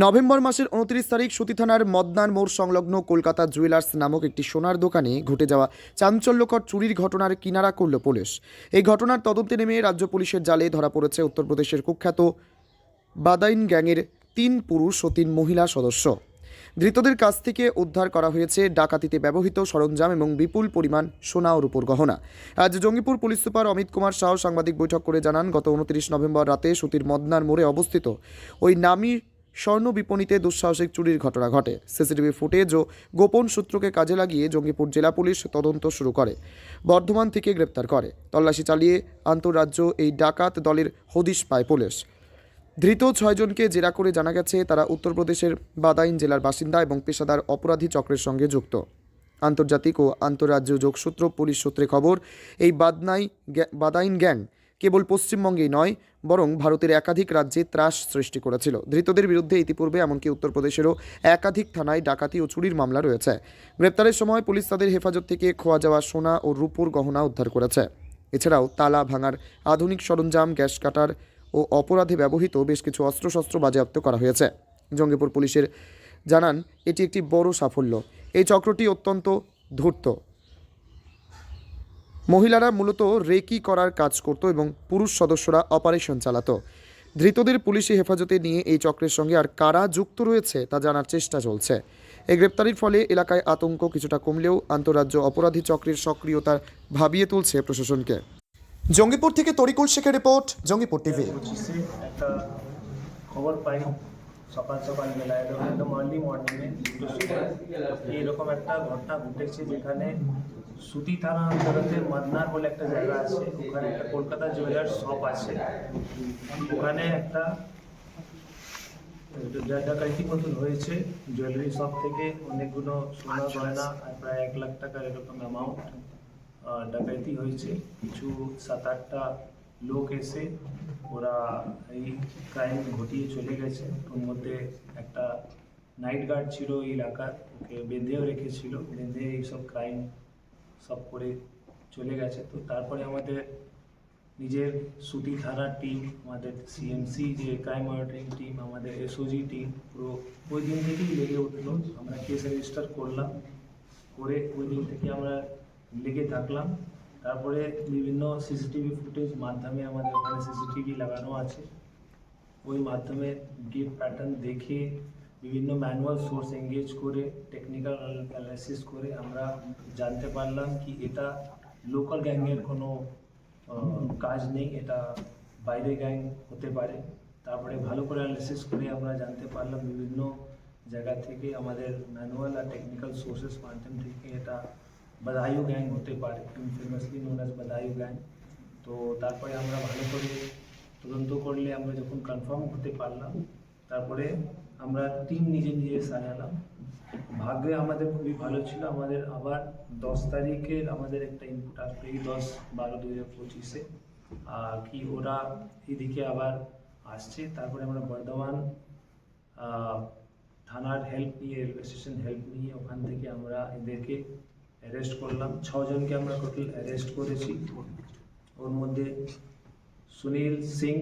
November মাসের ২৯ তারিখ সুতি থানার মদনার মোড় সংলগ্ন কলকাতা জুয়েলার্স নামক একটি সোনার দোকানে ঘটে যাওয়া চাঞ্চল্যকর চুরির ঘটনার কিনারা করল পুলিশ। এই ঘটনার তদন্তে নেমে রাজ্য পুলিশের জালে ধরা পড়েছে উত্তরপ্রদেশের কুখ্যাত বাদাইন গ্যাংয়ের ৩ পুরুষ ও ৩ মহিলা সদস্য। ধৃতদের কাছ থেকে উদ্ধার করা হয়েছে ডাকাতিতে ব্যবহৃত সরঞ্জাম এবং বিপুল পরিমাণ সোনা ও রূপোর গহনা। আজ জঙ্গিপুর পুলিশ সুপার অমিত কুমার সাহ সাংবাদিক বৈঠক করে জানান, গত ২৯ নভেম্বর রাতে সুতির মদনার মোড়ে অবস্থিত ওই নামী স্বর্ণ বিপণীতে দুঃসাহসিক চুরির ঘটনা ঘটে। সিসিটিভি ফুটেজ ও গোপন সূত্রকে কাজে লাগিয়ে জঙ্গিপুর জেলা পুলিশ তদন্ত শুরু করে, বর্ধমান থেকে গ্রেপ্তার করে। তল্লাশি চালিয়ে আন্তঃরাজ্য এই ডাকাত দলের হদিশ পায় পুলিশ। ধৃত ৬ জনকে জেরা করে জানা গেছে তারা উত্তরপ্রদেশের বাদাইন জেলার বাসিন্দা এবং পেশাদার অপরাধী চক্রের সঙ্গে যুক্ত। আন্তর্জাতিক ও আন্তঃরাজ্য যোগসূত্র পুলিশ সূত্রে খবর, এই বাদাইন গ্যাং কেবল পশ্চিমবঙ্গেই নয় বরং ভারতের একাধিক রাজ্যে ত্রাস সৃষ্টি করেছিল। ধৃতদের বিরুদ্ধে ইতিপূর্বে এমনকি উত্তরপ্রদেশেরও একাধিক থানায় ডাকাতি ও চুরির মামলা রয়েছে। গ্রেপ্তারের সময় পুলিশ তাদের হেফাজত থেকে খোয়া যাওয়া সোনা ও রূপোর গহনা উদ্ধার করেছে। এছাড়াও তালা ভাঙার আধুনিক সরঞ্জাম, গ্যাস কাটার ও অপরাধে ব্যবহৃত বেশ কিছু অস্ত্রশস্ত্র বাজেয়াপ্ত করা হয়েছে। জঙ্গিপুর পুলিশের জানান, এটি একটি বড় সাফল্য। এই চক্রটি অত্যন্ত ধূর্ত। মহিলারা মূলত রেকি করার কাজ করত এবং পুরুষ সদস্যরা অপারেশন চালাতো। ধৃতদের পুলিশি হেফাজতে নিয়ে এই চক্রের সঙ্গে আর কারা যুক্ত রয়েছে তা জানার চেষ্টা চলছে। এই গ্রেপ্তারির ফলে এলাকায় আতঙ্ক কিছুটা কমলেও আন্তঃরাজ্য অপরাধী চক্রের সক্রিয়তা ভাবিয়ে তুলছে প্রশাসনকে। জঙ্গিপুর থেকে তরিকুল শেখের রিপোর্ট, জঙ্গিপুর টিভি। একটা খবর পাই সকাল সকাল বেলায়, একদম আর্লি মর্নিংয়ে এইরকম একটা ঘটনা ঘটেছে, যেখানে সুতি থানা অন্তর্গত মদনার বলে একটা জায়গা আছে, ওখানে একটা কলকাতা জুয়েলার্স শপ আছে। ওখানে একটা ডাকাতি মতন হয়েছে। জুয়েলারি শপ থেকে অনেকগুলো সোনা গয়না আর প্রায় ১ লাখ টাকার এরকম অ্যামাউন্ট ডাকাতি হয়েছে। কিছু ৭-৮টা লোক এসে ওরা এই ক্রাইম ঘটিয়ে চলে গেছে। ওর মধ্যে একটা নাইট গার্ড ছিল এই এলাকার, ওকে বেঁধেও রেখেছিল, বেঁধে এইসব ক্রাইম সব করে চলে গেছে। তো তারপরে আমাদের নিজের সুতি থানার টিম, আমাদের সিএমসি যে ক্রাইম মনিটরিং টিম, আমাদের এসওজি টিম পুরো ওই দিন থেকেই লেগে উঠলো। আমরা কেস রেজিস্টার করলাম, করে ওই দিন থেকে আমরা লেগে থাকলাম। তারপরে বিভিন্ন সিসিটিভি ফুটেজ মাধ্যমে, আমাদের ওখানে সিসিটিভি লাগানো আছে, ওই মাধ্যমে গেট প্যাটার্ন দেখে বিভিন্ন ম্যানুয়াল সোর্স এঙ্গেজ করে টেকনিক্যাল অ্যানালাইসিস করে আমরা জানতে পারলাম কি এটা লোকাল গ্যাংয়ের কোনো কাজ নেই, এটা বাইরে গ্যাং হতে পারে। তারপরে ভালো করে অ্যানালাইসিস করে আমরা জানতে পারলাম বিভিন্ন জায়গা থেকে, আমাদের ম্যানুয়াল আর টেকনিক্যাল সোর্সেস মাধ্যম থেকে এটা বদায়ু গ্যাং হতে পারে, ইনফেমাসলি নোন অ্যাজ বদায়ু গ্যাং। তো তারপরে আমরা ভালো করে তদন্ত করলে আমরা যখন কনফার্ম হতে পারলাম, তারপরে আমরা টিম নিজে নিজে সাজালাম। ভাগ্যে আমাদের খুবই ভালো ছিল, আমাদের আবার 10 তারিখের আমাদের একটা ইনপুট আসবে, এই 10/12/2025-এ কি ওরা এদিকে আবার আসছে। তারপরে আমরা বর্ধমান থানার হেল্প নিয়ে, রেলওয়ে স্টেশন হেল্প নিয়ে ওখান থেকে আমরা এদেরকে অ্যারেস্ট করলাম। 6 জনকে আমরা টোটাল অ্যারেস্ট করেছি। ওর মধ্যে সুনীল সিং,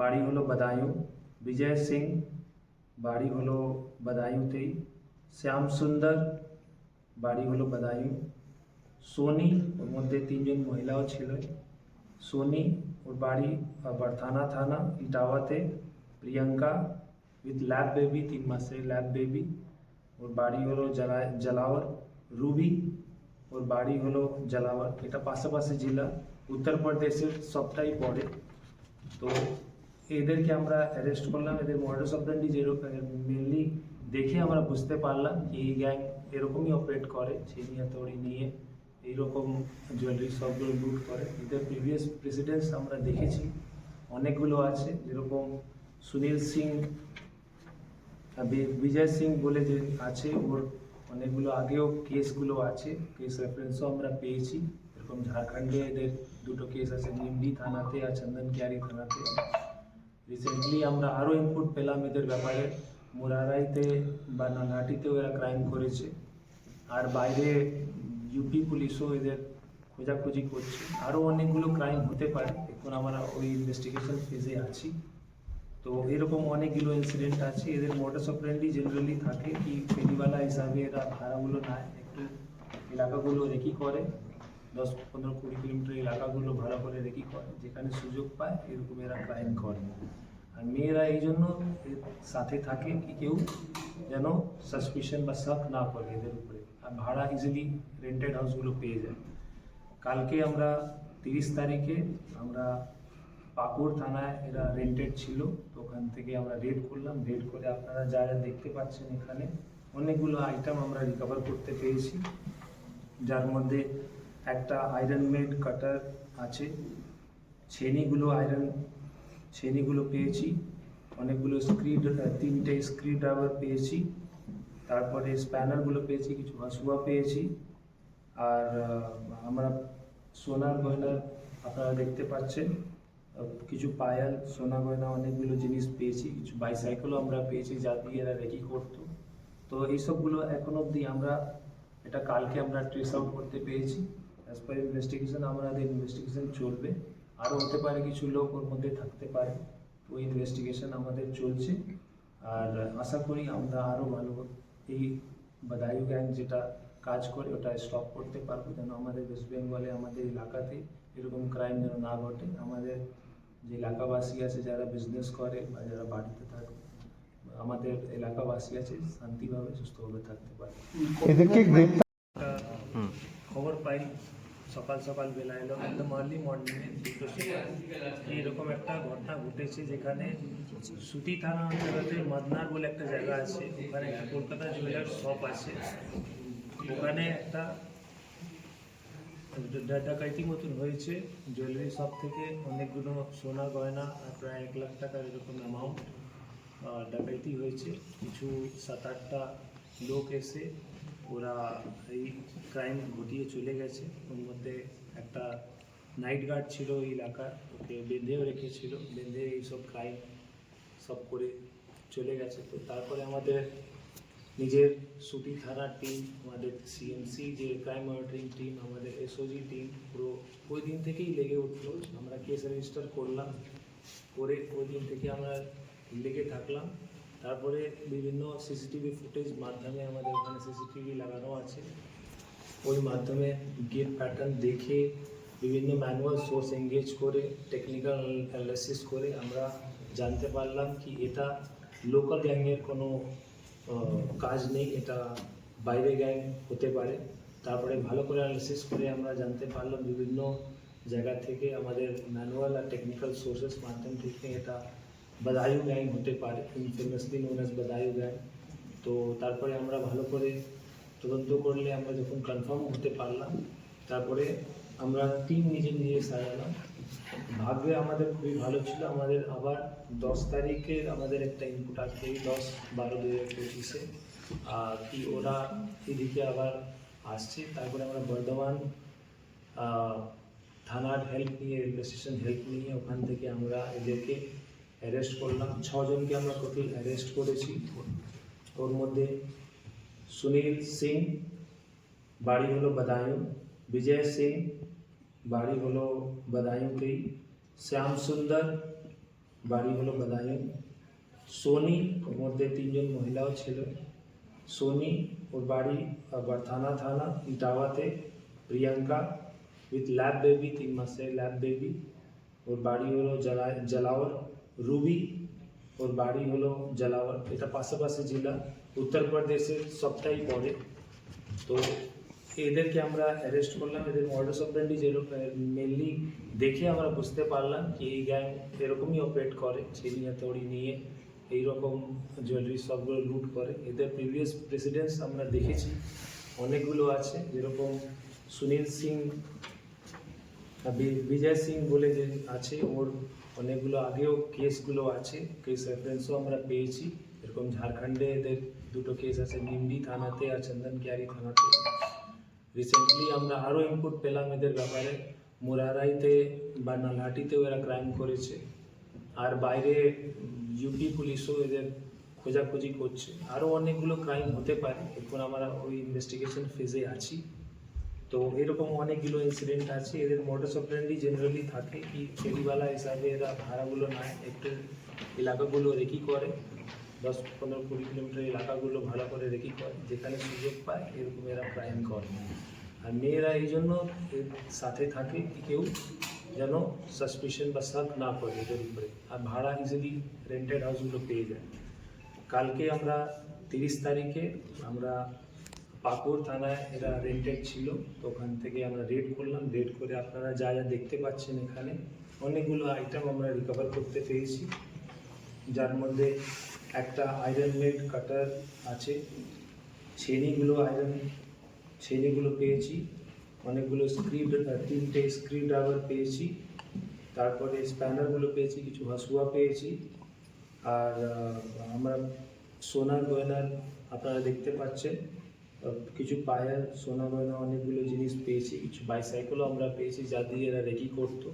বাড়ি হলো বদায়ু; বিজয় সিং, বাড়ি হলো বদায়ুতেই; শ্যাম সুন্দর, বাড়ি হলো বদায়ু; সোনি, ওর মধ্যে 3 জন মহিলাও ছিল। সোনি, ওর বাড়ি বরথানা থানা ইটাওয়াতে; প্রিয়ঙ্কা উইথ ল্যাব বেবি, 3 মাসের ল্যাব বেবি, ওর বাড়ি হলো জালাওর; রুবি, ওর বাড়ি হলো জালাওর। এটা পাশাপাশি জেলা, উত্তরপ্রদেশের সবটাই পড়ে। তো এদেরকে আমরা অ্যারেস্ট করলাম। এদের মডাস অপারেন্ডি যেরকম মেনলি দেখে আমরা বুঝতে পারলাম এই গ্যাং এরকমই অপারেট করে, ছিনি হাতুড়ি নিয়ে এইরকম জুয়েলারি শপগুলো লুট করে। এদের প্রিভিয়াস প্রেসিডেন্টস আমরা দেখেছি, অনেকগুলো আছে, যেরকম সুনীল সিং, বিজয় সিং বলে যে আছে, ওর অনেকগুলো আগেও কেসগুলো আছে, কেস রেফারেন্সও আমরা পেয়েছি। এরকম ঝাড়খণ্ডে এদের 2টো কেস আছে, নিমডি থানাতে আর চন্দনকিয়ারি থানাতে। রিসেন্টলি আমরা আরও ইনপুট পেলাম এদের ব্যাপারে, মুরারাইতে বা নানাটিতেও এরা ক্রাইম করেছে, আর বাইরে ইউপি পুলিশও এদের খোঁজাখুঁজি করছে। আরও অনেকগুলো ক্রাইম হতে পারে, এখন আমরা ওই ইনভেস্টিগেশন ফেজে আছি। তো এরকম অনেকগুলো ইনসিডেন্ট আছে। এদের মোডাস অপারেন্ডি জেনারেলি থাকে কি ফেরিওয়ালা হিসাবে এরা ভাড়াগুলো নেয়, একটু এলাকাগুলো রেকি করে, 10, 15, 20 কিলোমিটার এলাকাগুলো ভাড়া করে রেকি করে, যেখানে সুযোগ পায় এরকম এরা ক্রাইম করে। আর মেয়েরা এই জন্য এর সাথে থাকে কি কেউ যেন সাসপিশন বা শক না করে এদের উপরে, আর ভাড়া ইজিলি রেন্টেড হাউসগুলো পেয়ে যায়। কালকে আমরা 30 তারিখে আমরা পাকুড় থানায় এরা রেন্টেড ছিল, তো ওখান থেকে আমরা রেড করলাম। রেড করে আপনারা যা যা দেখতে পাচ্ছেন এখানে অনেকগুলো আইটেম আমরা রিকভার করতে পেরেছি, যার মধ্যে একটা আয়রন মেড কাটার আছে, ছেনিগুলো পেয়েছি, অনেকগুলো তিনটে স্ক্রিউ ড্রাইভার পেয়েছি, তারপরে স্প্যানারগুলো পেয়েছি, কিছু হাসুয়া পেয়েছি, আর আমরা সোনার গয়না আপনারা দেখতে পাচ্ছেন, কিছু পায়াল সোনা গয়না অনেকগুলো জিনিস পেয়েছি, কিছু বাইসাইকেলও আমরা পেয়েছি যা দিয়ে এরা রেকি করতো। তো এইসবগুলো এখন অবধি আমরা এটা কালকে আমরা ট্রেস আউট করতে পেরেছি। অ্যাজ পার ইনভেস্টিগেশন আমাদের ইনভেস্টিগেশন চলবে, আরও হতে পারে কিছু লোক ওর মধ্যে থাকতে পারে, তো ইনভেস্টিগেশন আমাদের চলছে। আর আশা করি আমরা আরও ভালো এই বাদায়ু গ্যাং যেটা কাজ করে ওটা স্টপ করতে পারবো, যেন আমাদের ওয়েস্ট বেঙ্গলে আমাদের এলাকাতে এরকম ক্রাইম যেন না ঘটে, আমাদের যে এলাকাবাসী আছে যারা বিজনেস করে বা যারা বাড়িতে থাকে, আমাদের এলাকাবাসী আছে শান্তিভাবে সুস্থভাবে থাকতে পারে। এদেরকে গ্রেপ্তার একটা খবর পাই সকাল সকাল বেলা এলো, একদম আর্লি মর্নিংয়ে 2টোর সময় এইরকম একটা ঘটনা ঘটেছে, যেখানে সুতি থানা অঞ্চলেতে মদনার বলে একটা জায়গা আছে, ওখানে একটা কলকাতা জুয়েলার্স শপ আছে, ওখানে একটা ডাকাইতি মতন হয়েছে। জুয়েলারি শপ থেকে অনেকগুলো সোনা গয়না আর প্রায় 1 লাখ টাকার এরকম অ্যামাউন্ট ডাকাইতি হয়েছে। কিছু 7-8টা লোক এসে ওরা এই ক্রাইম ঘটিয়ে চলে গেছে। ওর মধ্যে একটা নাইট গার্ড ছিল এই এলাকার, ওকে বেঁধেও রেখেছিল, বেঁধে এইসব ক্রাইম সব করে চলে গেছে। তো তারপরে আমাদের নিজের সুতি থানার টিম, আমাদের সিএমসি যে ক্রাইম মনিটরিং টিম, আমাদের এসওজি টিম পুরো ওই দিন থেকেই লেগে উঠলো। আমরা কেস রেজিস্টার করলাম, করে ওই দিন থেকে আমরা লেগে থাকলাম। তারপরে বিভিন্ন সিসিটিভি ফুটেজ মাধ্যমে, আমাদের ওখানে সিসিটিভি লাগানো আছে, ওই মাধ্যমে গেট প্যাটার্ন দেখে বিভিন্ন ম্যানুয়াল সোর্স এঙ্গেজ করে টেকনিক্যাল অ্যানালিসিস করে আমরা জানতে পারলাম কি এটা লোকাল গ্যাংয়ের কোনো কাজ নেই, এটা বাইরে গ্যাং হতে পারে। তারপরে ভালো করে অ্যানালিসিস করে আমরা জানতে পারলাম বিভিন্ন জায়গা থেকে আমাদের ম্যানুয়াল আর টেকনিক্যাল সোর্সেস মাধ্যম থেকে এটা বাদায়ু গ্যাং হতে পারে, ইনফেমাসলি নোন অ্যাজ বাদায়ু গ্যাং। তো তারপরে আমরা ভালো করে তদন্ত করলে আমরা যখন কনফার্ম হতে পারলাম, তারপরে আমরা টিম নিজে সাজালাম। ভাগ্যে আমাদের খুবই ভালো ছিল, আমাদের আবার 10 তারিখের আমাদের একটা ইনপুট আসবে, 10-12-2025-এ কি ওরা এদিকে আবার আসছে। তারপরে আমরা বর্ধমান থানার হেল্প নিয়ে, রেলওয়ে স্টেশন হেল্প নিয়ে ওখান থেকে আমরা এদেরকে অ্যারেস্ট করলাম। 6 জনকে আমরা টোটাল অ্যারেস্ট করেছি। ওর মধ্যে সুনীল সিং, বাড়ি হলো বাদায়ু, বিজয় সিং, বাড়ি হলো বাদায়ুতেই, শ্যাম সুন্দর, বাড়ি হলো বাদায়ু, সোনি, ওর মধ্যে 3 জন মহিলাও ছিল, সোনি ওর বাড়ি বারথানা থানা ইটাওয়াতে, প্রিয়াঙ্কা উইথ ল্যাব বেবি, 3 মাসের ল্যাব বেবি, ওর বাড়ি হলো জলাওর, রুবি ওর বাড়ি হলো জলাওর, এটা পাশাপাশি জেলা, উত্তরপ্রদেশের সবটাই পড়ে। তো এদেরকে আমরা অ্যারেস্ট করলাম। এদের মডাস অপারেন্ডি যেরকম মেনলি দেখে আমরা বুঝতে পারলাম কি এই গ্যাং এরকমই অপারেট করে, ছেনি হাতুড়ি নিয়ে এইরকম জুয়েলারি সবগুলো লুট করে। এদের প্রিভিয়াস প্রেসিডেন্টস আমরা দেখেছি অনেকগুলো আছে, যেরকম সুনীল সিং, বিজয় সিং বলে যে আছে, ওর অনেকগুলো আগেও কেসগুলো আছে, কেস রেফারেন্সও আমরা পেয়েছি। এরকম ঝাড়খণ্ডে এদের 2টো কেস আছে, নিমডি থানাতে আর চন্দনকিয়ারি থানাতে। রিসেন্টলি আমরা আরও ইনপুট পেলাম এদের ব্যাপারে, মুরারাইতে বা নালহাটিতেও এরা ক্রাইম করেছে, আর বাইরে ইউপি পুলিশও এদের খোঁজাখুঁজি করছে। আরও অনেকগুলো ক্রাইম হতে পারে, এখন আমরা ওই ইনভেস্টিগেশন ফেজে আছি। তো এরকম অনেকগুলো ইনসিডেন্ট আছে। এদের মোডাস অপারেন্ডি জেনারেলি থাকে কি ফেরিওয়ালা হিসাবে এরা ভাড়াগুলো নেয়, একটু এলাকাগুলো রেকি করে, 10-15-20 কিলোমিটার এলাকাগুলো ভালো করে রেকি করে, যেখানে সুযোগ পায় এরকম এরা ক্রাইম করে। আর মেয়েরা এই জন্য এর সাথে থাকে কি কেউ যেন সাসপিশন বা শক না করে এদের উপরে, আর ভাড়া ইজিলি রেন্টেড হাউসগুলো পেয়ে যায়। কালকে আমরা 30 তারিখে আমরা পাকুড় থানায় এরা রেন্টেড ছিল, তো ওখান থেকে আমরা রেড করলাম। রেড করে আপনারা যা যা দেখতে পাচ্ছেন এখানে অনেকগুলো আইটেম আমরা রিকভার করতে পেরেছি, যার মধ্যে একটা আয়রন মেড কাটার আছে, ছেনিগুলো পেয়েছি, অনেকগুলো তিনটে স্ক্রু ড্রাইভার পেয়েছি, তারপরে স্প্যানারগুলো পেয়েছি, কিছু হাসুয়া পেয়েছি, আর আমরা সোনার গয়নার আপনারা দেখতে পাচ্ছেন কিছু পায়ের সোনা গয়না অনেকগুলো জিনিস পেয়েছি, কিছু বাইসাইকেলও আমরা পেয়েছি যা দিয়ে এরা রেকি করতো।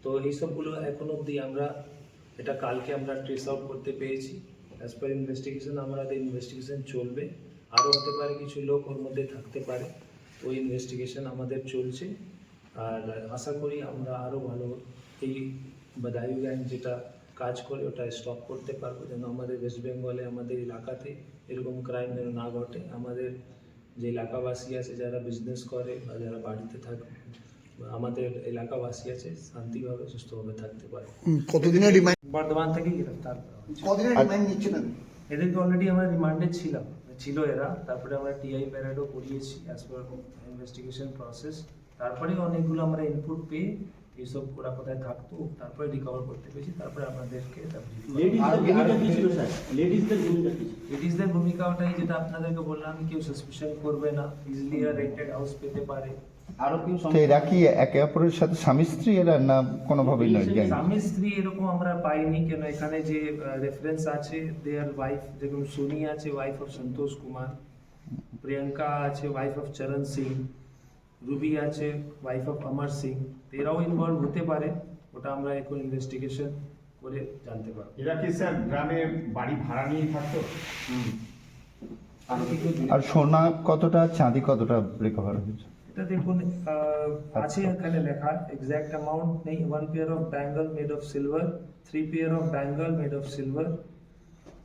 তো এইসবগুলো এখন অবধি আমরা এটা কালকে আমরা ট্রেস আউট করতে পেরেছি। অ্যাজ পার ইনভেস্টিগেশন আমাদের ইনভেস্টিগেশন চলবে, আরও হতে পারে কিছু লোক ওর মধ্যে থাকতে পারে, তো ইনভেস্টিগেশন আমাদের চলছে। আর আশা করি আমরা আরও ভালো এই বাদায়ু গ্যাং যেটা কাজ করে ওটা স্টপ করতে পারবো, যেন আমাদের ওয়েস্ট বেঙ্গলে আমাদের এলাকাতে এরকম ক্রাইম যেন না ঘটে। আমাদের যে এলাকাবাসী আছে যারা বিজনেস করে বা যারা বাড়িতে থাকে, আমাদের এলাকাবাসী আছে শান্তিভাবে সুস্থভাবে থাকতে পারে। কতদিনের রিমাইন্ড, বর্ধমান থেকে গ্রেফতার করা হয়েছে। কতদিনের রিমাইন্ড নিচ্ছেন? এদেরকে অলরেডি আমরা রিমান্ডে ছিল এরা, তারপরে আমরা টিআই প্যারেডও করিয়েছি অ্যাজ পার ইনভেস্টিগেশন প্রসেস। তারপরে অনেকগুলো আমরা ইনপুট পেয়ে এইসব ওরা কোথায় থাকতো তারপরে রিকভার করতে পেরেছি, তারপরে আপনাদেরকে লেডিসদের ভূমিকা ওটাই যেটা আপনাদেরকে বললাম, কেউ সাসপিশন করবে না, ইজিলি রেন্টেড হাউস পেতে পারে। আরো কেউ এরা কি একে অপরের সাথে স্বামী স্ত্রী এরা না কোনোভাবেই নয়? স্বামী স্ত্রী এরকম আমরা পাইনি, কেন এখানে যে রেফারেন্স আছে দেয়ার ওয়াইফ, যেরকম সোনি আছে ওয়াইফ অফ সন্তোষ কুমার, প্রিয়াঙ্কা আছে ওয়াইফ অফ চরণ সিং, রুবি আছে ওয়াইফ অফ অমর সিং, এরাও ইনভলভ হতে পারে, ওটা আমরা এখন ইনভেস্টিগেশন করে জানতে পারবো। এরা কি স্যার গ্রামে বাড়ি ভাড়া নিয়ে থাকতো? আর সোনা কতটা, চাঁদি কতটা রিকভার হয়েছে? এটা দেখুন আছে এখানে লেখা, এক্সাক্ট অ্যামাউন্ট নেই। 1 pair of bangle made of silver, 3 pair of bangle made of silver,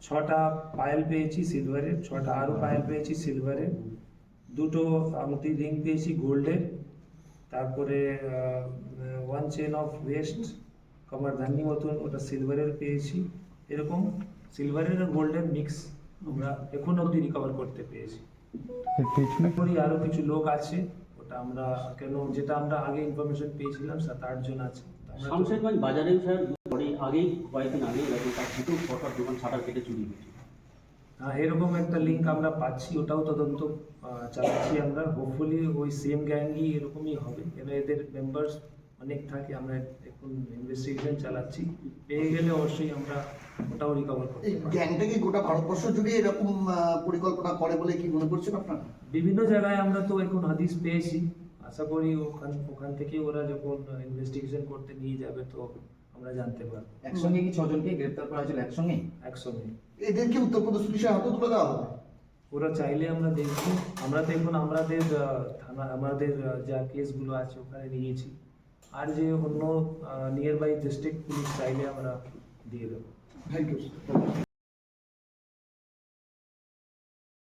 6টা পায়েল পেয়েছি সিলভারের, 6টা আরও পায়েল পেয়েছি সিলভারের, 2টো আংটি রিং পেয়েছি গোল্ডের, তারপরে 1 চেন অফ ওয়েস্ট কমরধানি মতন ওটা সিলভারের পেয়েছি। এরকম সিলভারের আর গোল্ডের মিক্স আমরা এখন অবধি রিকভার করতে পেরেছি। এর পেছনে করি আরও কিছু লোক আছে, ওটা আমরা কেন যেটা আমরা আগে ইনফরমেশন পেয়েছিলাম 7-8 জন আছে। শামশেরগঞ্জ বাজারেও স্যার আগেই কয়েকদিন আগে এরকম তার দুটো ফটোর দোকান শাটার কেটে চুরি হয়েছে। এরকম একটা লিঙ্ক আমরা পাচ্ছি, ওটাও তদন্ত চালাচ্ছি আমরা। হোপফুলি ওই সেম গ্যাংই এরকমই হবে, কেন এদের মেম্বার্স অনেক থাকে। আমরা এখন ইনভেস্টিগেশন চালাচ্ছি, পেয়ে গেলে অবশ্যই আমরা ওটাও রিকভার করব। এই গ্যাংটা কি গোটা ভারতবর্ষ জুড়ে এরকম পরিকল্পনা করে বলে কি মনে করছেন আপনারা? বিভিন্ন জায়গায় আমরা তো এখন হাদিস পেয়েছি, আশা করি ওখান থেকে ওরা যখন ইনভেস্টিগেশন করতে নিয়ে যাবে তো আমরা জানতে পারবো। একসঙ্গে কি 6 জনকে গ্রেফতার করা হয়েছিল একসঙ্গে? একসঙ্গে এদেরকে উত্তরপ্রদেশ পুলিশের হাতে তুলে দেওয়া হবে? ওরা চাইলে আমরা দেখবো। আমরা তো এখন আমাদের থানা আমাদের যা কেসগুলো আছে ওখানে নিয়েছি, আর যে অন্য নিয়ার বাই ডিস্ট্রিক্ট পুলিশ চাইলে আমরা দিয়ে দেবো। Thank you.